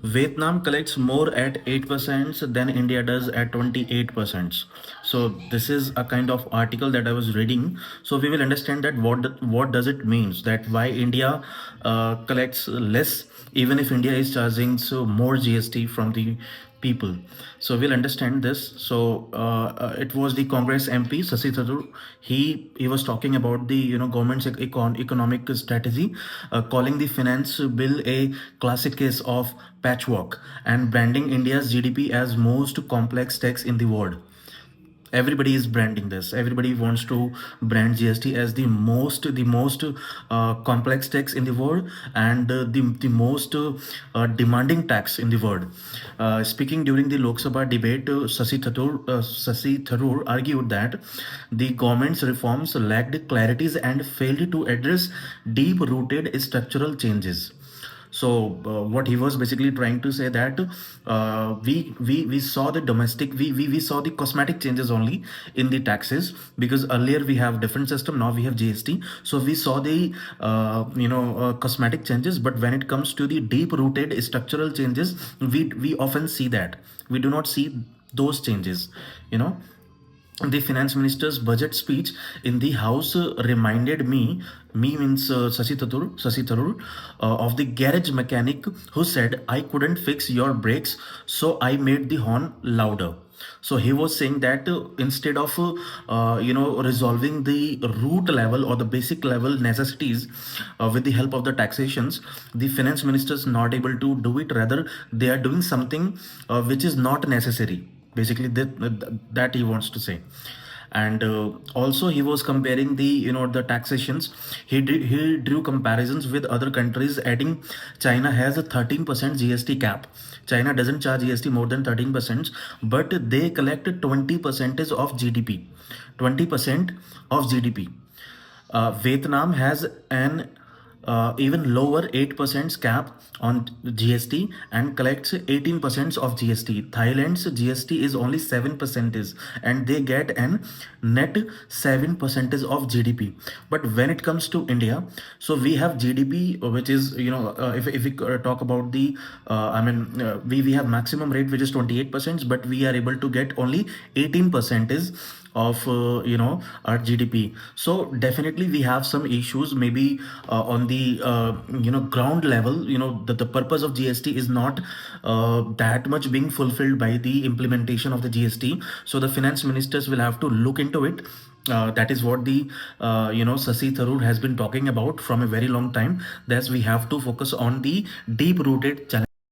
Vietnam collects more at 8% than India does at 28%. So this is a kind of article that I was reading. So we will understand that what does it means, that why India collects less even if India is charging so more GST from the people. So we'll understand this. So it was the Congress MP Sasi Tharoor. He was talking about the government's economic strategy, calling the finance bill a classic case of patchwork and branding India's GDP as most complex tax in the world. Everybody is branding this. Everybody wants to brand GST as the most complex tax in the world, and the most demanding tax in the world. Speaking during the Lok Sabha debate, Sasi Tharoor argued that the government's reforms lacked clarities and failed to address deep rooted structural changes. So what he was basically trying to say that we saw the domestic, we saw the cosmetic changes only in the taxes, because earlier we have different system, now we have GST. So we saw the cosmetic changes, but when it comes to the deep rooted structural changes, we often see that we do not see those changes. you know the finance minister's budget speech in the house reminded me means Sasi Tharoor, of the garage mechanic who said, I couldn't fix your brakes, so I made the horn louder. So he was saying that instead of resolving the root level or the basic level necessities with the help of the taxations, the finance minister is not able to do it. Rather, they are doing something which is not necessary, basically that he wants to say. And also he was comparing the taxations. He drew comparisons with other countries, adding China has a 13% GST cap. China doesn't charge GST more than 13%, but they collect 20% of GDP. 20% of GDP. Vietnam has an even lower 8% cap on GST and collects 18% of GST. Thailand's GST is only 7%, and they get an net 7% of GDP. But when it comes to India, so we have GDP, which is, if we talk about the, we have maximum rate, which is 28%, but we are able to get only 18% of our GDP. So definitely we have some issues, maybe on the ground level. The purpose of GST is not that much being fulfilled by the implementation of the GST. So the finance ministers will have to look into it. That is what the Sasi Tharoor has been talking about from a very long time. That we have to focus on the deep rooted challenge.